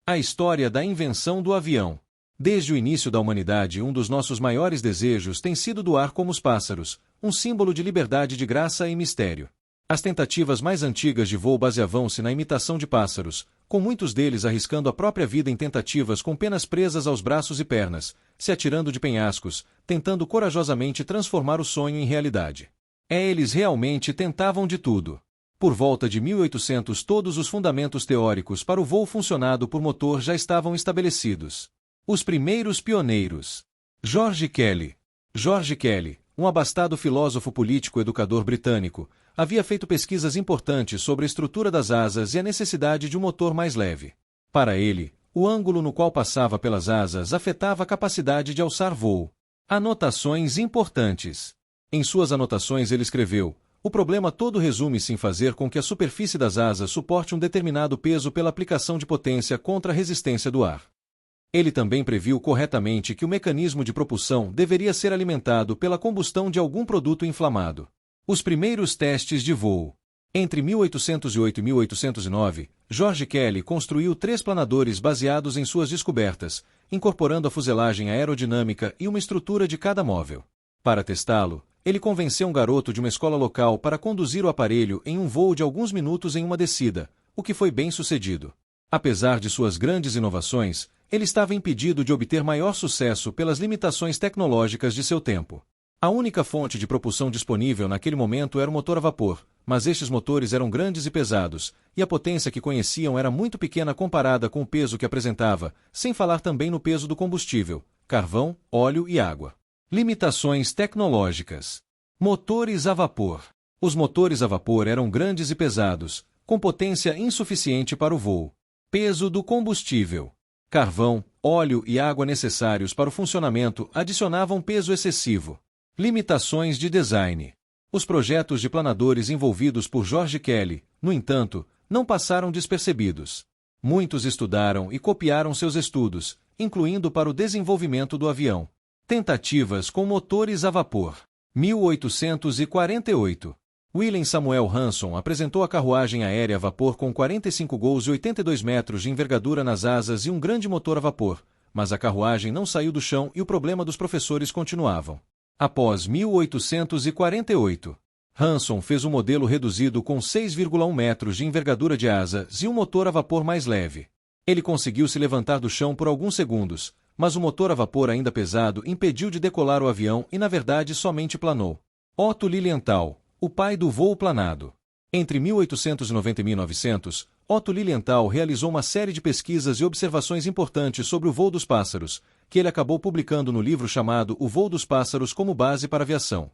A história da invenção do avião. Desde o início da humanidade, um dos nossos maiores desejos tem sido doar como os pássaros, um símbolo de liberdade, de graça e mistério. As tentativas mais antigas de voo baseavam-se na imitação de pássaros, com muitos deles arriscando a própria vida em tentativas com penas presas aos braços e pernas, se atirando de penhascos, tentando corajosamente transformar o sonho em realidade. Eles realmente tentavam de tudo. Por volta de 1800, todos os fundamentos teóricos para o voo funcionado por motor já estavam estabelecidos. Os primeiros pioneiros. George Kelly. George Kelly, um abastado filósofo político educador britânico, havia feito pesquisas importantes sobre a estrutura das asas e a necessidade de um motor mais leve. Para ele, o ângulo no qual passava pelas asas afetava a capacidade de alçar voo. Anotações importantes. Em suas anotações ele escreveu: o problema todo resume-se em fazer com que a superfície das asas suporte um determinado peso pela aplicação de potência contra a resistência do ar. Ele também previu corretamente que o mecanismo de propulsão deveria ser alimentado pela combustão de algum produto inflamado. Os primeiros testes de voo. Entre 1808 e 1809, George Kelly construiu 3 planadores baseados em suas descobertas, incorporando a fuselagem aerodinâmica e uma estrutura de cada móvel. Para testá-lo, ele convenceu um garoto de uma escola local para conduzir o aparelho em um voo de alguns minutos em uma descida, o que foi bem sucedido. Apesar de suas grandes inovações, ele estava impedido de obter maior sucesso pelas limitações tecnológicas de seu tempo. A única fonte de propulsão disponível naquele momento era o motor a vapor, mas estes motores eram grandes e pesados, e a potência que conheciam era muito pequena comparada com o peso que apresentava, sem falar também no peso do combustível, carvão, óleo e água. Limitações tecnológicas. Motores a vapor. Os motores a vapor eram grandes e pesados, com potência insuficiente para o voo. Peso do combustível. Carvão, óleo e água necessários para o funcionamento adicionavam peso excessivo. Limitações de design. Os projetos de planadores envolvidos por George Kelly, no entanto, não passaram despercebidos. Muitos estudaram e copiaram seus estudos, incluindo para o desenvolvimento do avião. Tentativas com motores a vapor. 1848. William Samuel Hanson apresentou a carruagem aérea a vapor com 45 gols e 82 metros de envergadura nas asas e um grande motor a vapor, mas a carruagem não saiu do chão e o problema dos professores continuavam. Após 1848, Hanson fez um modelo reduzido com 6,1 metros de envergadura de asas e um motor a vapor mais leve. Ele conseguiu se levantar do chão por alguns segundos, mas o motor a vapor ainda pesado impediu de decolar o avião e na verdade somente planou. Otto Lilienthal, o pai do voo planado. Entre 1890 e 1900, Otto Lilienthal realizou uma série de pesquisas e observações importantes sobre o voo dos pássaros, que ele acabou publicando no livro chamado O Voo dos Pássaros como Base para a Aviação.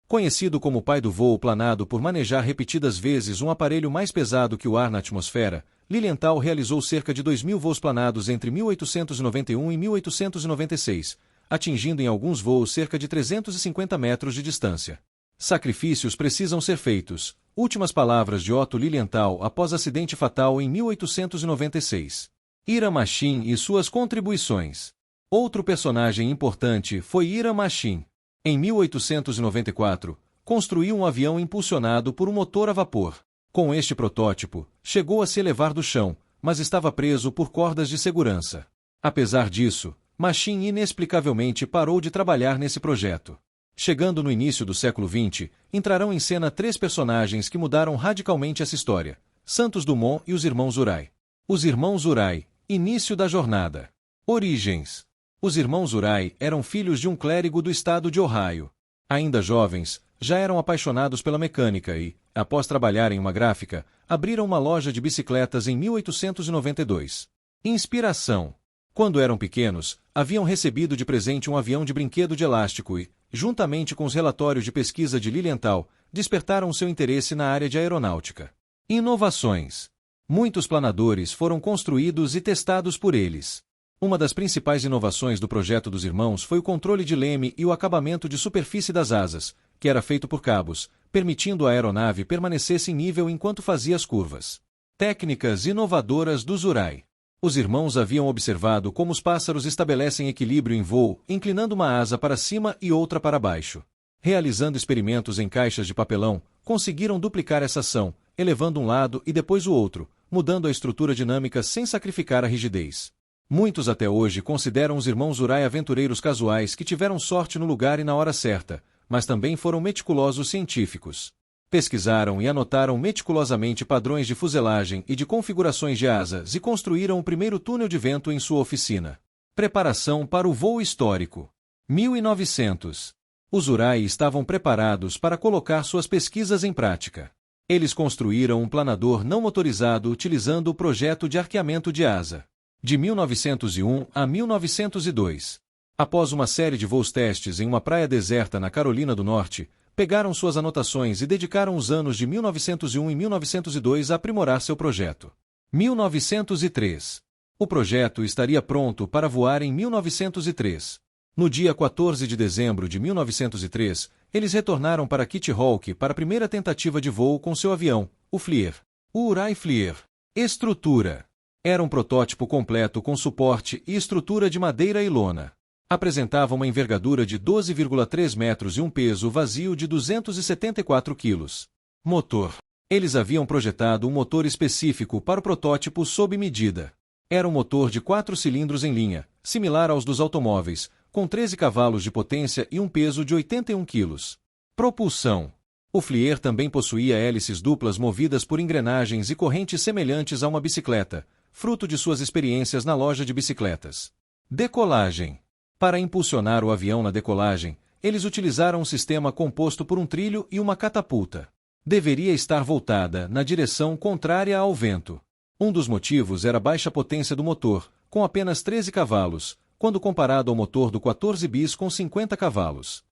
Conhecido como o pai do voo planado por manejar repetidas vezes um aparelho mais pesado que o ar na atmosfera, Lilienthal realizou cerca de 2.000 voos planados entre 1891 e 1896, atingindo em alguns voos cerca de 350 metros de distância. Sacrifícios precisam ser feitos. Últimas palavras de Otto Lilienthal após acidente fatal em 1896. Ira Machin e suas contribuições. Outro personagem importante foi Ira Machin. Em 1894, construiu um avião impulsionado por um motor a vapor. Com este protótipo, chegou a se elevar do chão, mas estava preso por cordas de segurança. Apesar disso, Machin inexplicavelmente parou de trabalhar nesse projeto. Chegando no início do século XX, entrarão em cena 3 personagens que mudaram radicalmente essa história: Santos Dumont e os irmãos Wright. Os irmãos Wright, início da jornada. Origens. Os irmãos Wright eram filhos de um clérigo do estado de Ohio. Ainda jovens, já eram apaixonados pela mecânica e, após trabalhar em uma gráfica, abriram uma loja de bicicletas em 1892. Inspiração. Quando eram pequenos, haviam recebido de presente um avião de brinquedo de elástico e, juntamente com os relatórios de pesquisa de Lilienthal, despertaram seu interesse na área de aeronáutica. Inovações. Muitos planadores foram construídos e testados por eles. Uma das principais inovações do projeto dos irmãos foi o controle de leme e o acabamento de superfície das asas, que era feito por cabos, permitindo a aeronave permanecesse em nível enquanto fazia as curvas. Técnicas inovadoras dos Wright. Os irmãos haviam observado como os pássaros estabelecem equilíbrio em voo, inclinando uma asa para cima e outra para baixo. Realizando experimentos em caixas de papelão, conseguiram duplicar essa ação, elevando um lado e depois o outro, mudando a estrutura dinâmica sem sacrificar a rigidez. Muitos até hoje consideram os irmãos Wright aventureiros casuais que tiveram sorte no lugar e na hora certa, mas também foram meticulosos científicos. Pesquisaram e anotaram meticulosamente padrões de fuselagem e de configurações de asas e construíram o primeiro túnel de vento em sua oficina. Preparação para o voo histórico. 1900. Os Wright estavam preparados para colocar suas pesquisas em prática. Eles construíram um planador não motorizado utilizando o projeto de arqueamento de asa. De 1901 a 1902. Após uma série de voos testes em uma praia deserta na Carolina do Norte, pegaram suas anotações e dedicaram os anos de 1901 e 1902 a aprimorar seu projeto. 1903. O projeto estaria pronto para voar em 1903. No dia 14 de dezembro de 1903, eles retornaram para Kitty Hawk para a primeira tentativa de voo com seu avião, o Flier. O Wright Flier. Estrutura. Era um protótipo completo com suporte e estrutura de madeira e lona. Apresentava uma envergadura de 12,3 metros e um peso vazio de 274 quilos. Motor. Eles haviam projetado um motor específico para o protótipo sob medida. Era um motor de 4 cilindros em linha, similar aos dos automóveis, com 13 cavalos de potência e um peso de 81 quilos. Propulsão. O Flier também possuía hélices duplas movidas por engrenagens e correntes semelhantes a uma bicicleta, fruto de suas experiências na loja de bicicletas. Decolagem. Para impulsionar o avião na decolagem, eles utilizaram um sistema composto por um trilho e uma catapulta. Deveria estar voltada na direção contrária ao vento. Um dos motivos era a baixa potência do motor, com apenas 13 cavalos, quando comparado ao motor do 14 bis com 50 cavalos.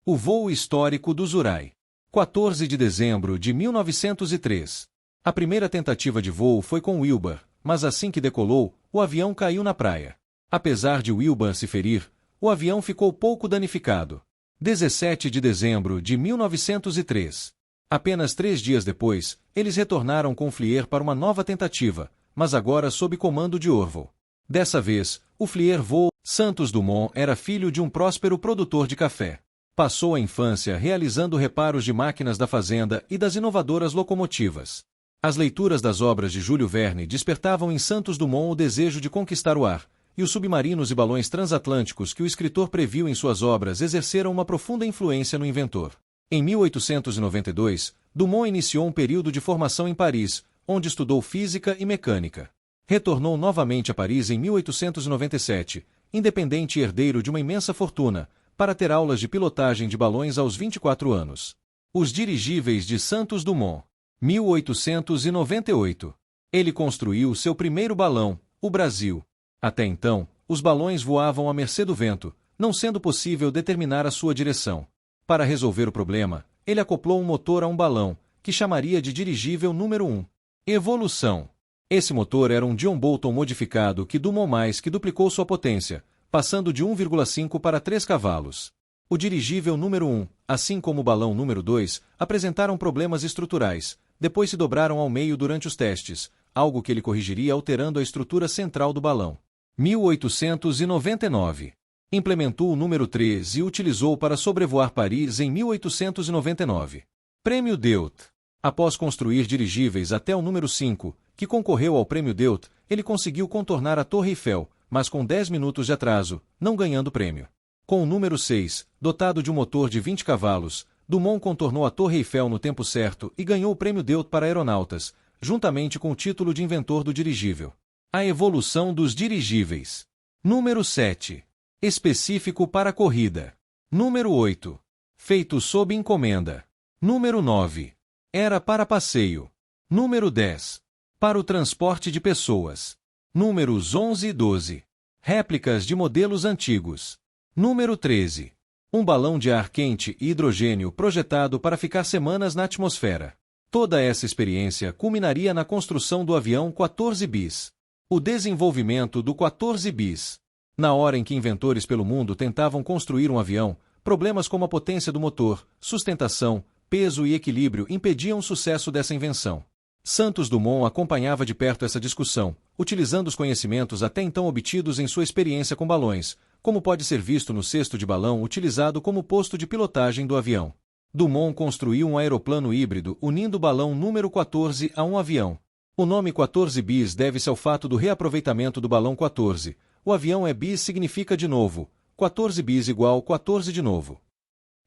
O voo histórico dos Wright. 14 de dezembro de 1903. A primeira tentativa de voo foi com Wilbur, mas assim que decolou, o avião caiu na praia. Apesar de Wilbur se ferir, o avião ficou pouco danificado. 17 de dezembro de 1903. Apenas 3 dias depois, eles retornaram com o Flier para uma nova tentativa, mas agora sob comando de Orville. Dessa vez, o Flier voou. Santos Dumont era filho de um próspero produtor de café. Passou a infância realizando reparos de máquinas da fazenda e das inovadoras locomotivas. As leituras das obras de Júlio Verne despertavam em Santos Dumont o desejo de conquistar o ar, e os submarinos e balões transatlânticos que o escritor previu em suas obras exerceram uma profunda influência no inventor. Em 1892, Dumont iniciou um período de formação em Paris, onde estudou física e mecânica. Retornou novamente a Paris em 1897, independente e herdeiro de uma imensa fortuna, para ter aulas de pilotagem de balões aos 24 anos. Os dirigíveis de Santos Dumont. 1898. Ele construiu seu primeiro balão, o Brasil. Até então, os balões voavam à mercê do vento, não sendo possível determinar a sua direção. Para resolver o problema, ele acoplou um motor a um balão, que chamaria de dirigível número 1. Evolução. Esse motor era um John Bolton modificado que Dumont mais que duplicou sua potência, passando de 1,5 para 3 cavalos. O dirigível número 1, assim como o balão número 2, apresentaram problemas estruturais, depois se dobraram ao meio durante os testes, algo que ele corrigiria alterando a estrutura central do balão. 1899. Implementou o número 3 e utilizou para sobrevoar Paris em 1899. Prêmio Deutz. Após construir dirigíveis até o número 5, que concorreu ao Prêmio Deutz, ele conseguiu contornar a Torre Eiffel, mas com 10 minutos de atraso, não ganhando o prêmio. Com o número 6, dotado de um motor de 20 cavalos, Dumont contornou a Torre Eiffel no tempo certo e ganhou o Prêmio Deutz para aeronautas, juntamente com o título de inventor do dirigível. A evolução dos dirigíveis. Número 7. Específico para corrida. Número 8. Feito sob encomenda. Número 9. Era para passeio. Número 10. Para o transporte de pessoas. Números 11 e 12. Réplicas de modelos antigos. Número 13. Um balão de ar quente e hidrogênio projetado para ficar semanas na atmosfera. Toda essa experiência culminaria na construção do avião 14 bis. O desenvolvimento do 14 bis. Na hora em que inventores pelo mundo tentavam construir um avião, problemas como a potência do motor, sustentação, peso e equilíbrio impediam o sucesso dessa invenção. Santos Dumont acompanhava de perto essa discussão, utilizando os conhecimentos até então obtidos em sua experiência com balões, como pode ser visto no cesto de balão utilizado como posto de pilotagem do avião. Dumont construiu um aeroplano híbrido unindo o balão número 14 a um avião. O nome 14 bis deve-se ao fato do reaproveitamento do balão 14. O avião é bis significa de novo, 14 bis igual 14 de novo.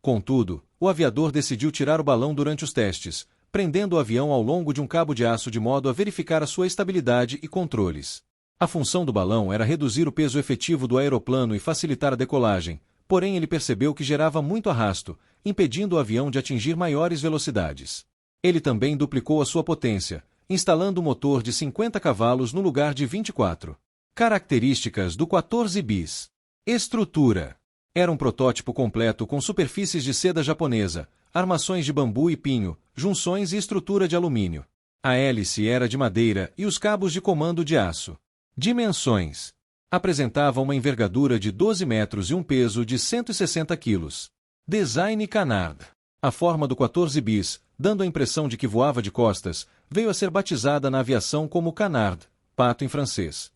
Contudo, o aviador decidiu tirar o balão durante os testes, prendendo o avião ao longo de um cabo de aço de modo a verificar a sua estabilidade e controles. A função do balão era reduzir o peso efetivo do aeroplano e facilitar a decolagem, porém ele percebeu que gerava muito arrasto, impedindo o avião de atingir maiores velocidades. Ele também duplicou a sua potência, instalando um motor de 50 cavalos no lugar de 24. Características do 14 bis. Estrutura. Era um protótipo completo com superfícies de seda japonesa, armações de bambu e pinho, junções e estrutura de alumínio. A hélice era de madeira e os cabos de comando de aço. Dimensões. Apresentava uma envergadura de 12 metros e um peso de 160 quilos. Design Canard. A forma do 14 bis, dando a impressão de que voava de costas, veio a ser batizada na aviação como canard, pato em francês.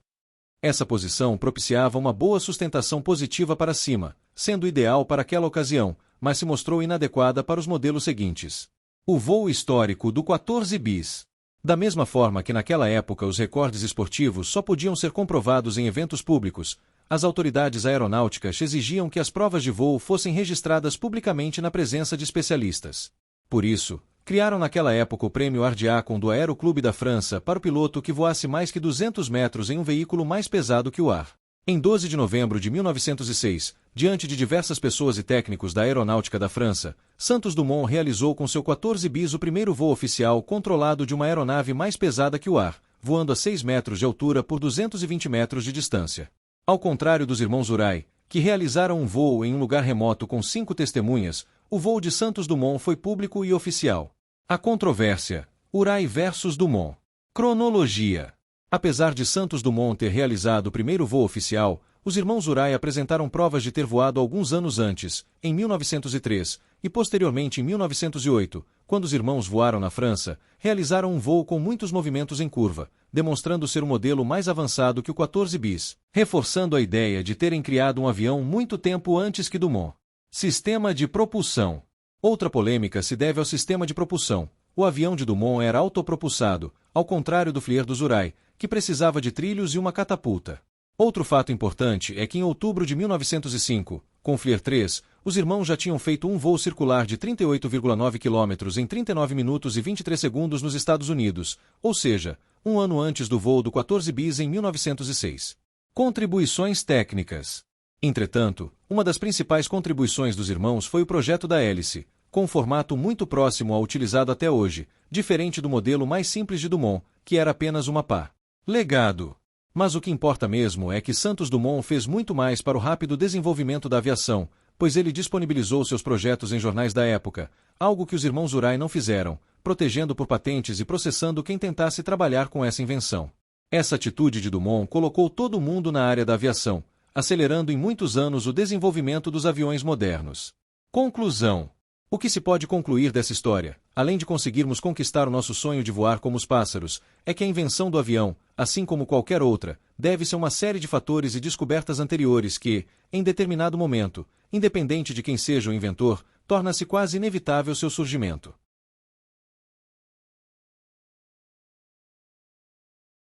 Essa posição propiciava uma boa sustentação positiva para cima, sendo ideal para aquela ocasião, mas se mostrou inadequada para os modelos seguintes. O voo histórico do 14 bis. Da mesma forma que naquela época os recordes esportivos só podiam ser comprovados em eventos públicos, as autoridades aeronáuticas exigiam que as provas de voo fossem registradas publicamente na presença de especialistas. Por isso, criaram naquela época o prêmio Ardiacon do Aeroclube da França para o piloto que voasse mais que 200 metros em um veículo mais pesado que o ar. Em 12 de novembro de 1906, diante de diversas pessoas e técnicos da Aeronáutica da França, Santos Dumont realizou com seu 14 bis o primeiro voo oficial controlado de uma aeronave mais pesada que o ar, voando a 6 metros de altura por 220 metros de distância. Ao contrário dos irmãos Wright, que realizaram um voo em um lugar remoto com 5 testemunhas, o voo de Santos Dumont foi público e oficial. A controvérsia: Wright versus Dumont. Cronologia. Apesar de Santos Dumont ter realizado o primeiro voo oficial, os irmãos Wright apresentaram provas de ter voado alguns anos antes, em 1903, e posteriormente em 1908, quando os irmãos voaram na França, realizaram um voo com muitos movimentos em curva, demonstrando ser um modelo mais avançado que o 14 bis, reforçando a ideia de terem criado um avião muito tempo antes que Dumont. Sistema de propulsão. Outra polêmica se deve ao sistema de propulsão. O avião de Dumont era autopropulsado, ao contrário do Flier dos Wright, que precisava de trilhos e uma catapulta. Outro fato importante é que em outubro de 1905, com o Flier 3, os irmãos já tinham feito um voo circular de 38,9 km em 39 minutos e 23 segundos nos Estados Unidos, ou seja, um ano antes do voo do 14 bis em 1906. Contribuições técnicas. Entretanto, uma das principais contribuições dos irmãos foi o projeto da hélice, com um formato muito próximo ao utilizado até hoje, diferente do modelo mais simples de Dumont, que era apenas uma pá. Legado. Mas o que importa mesmo é que Santos Dumont fez muito mais para o rápido desenvolvimento da aviação, pois ele disponibilizou seus projetos em jornais da época, algo que os irmãos Wright não fizeram, protegendo por patentes e processando quem tentasse trabalhar com essa invenção. Essa atitude de Dumont colocou todo mundo na área da aviação, acelerando em muitos anos o desenvolvimento dos aviões modernos. Conclusão. O que se pode concluir dessa história, além de conseguirmos conquistar o nosso sonho de voar como os pássaros, é que a invenção do avião, assim como qualquer outra, deve-se a uma série de fatores e descobertas anteriores que, em determinado momento, independente de quem seja o inventor, torna-se quase inevitável seu surgimento.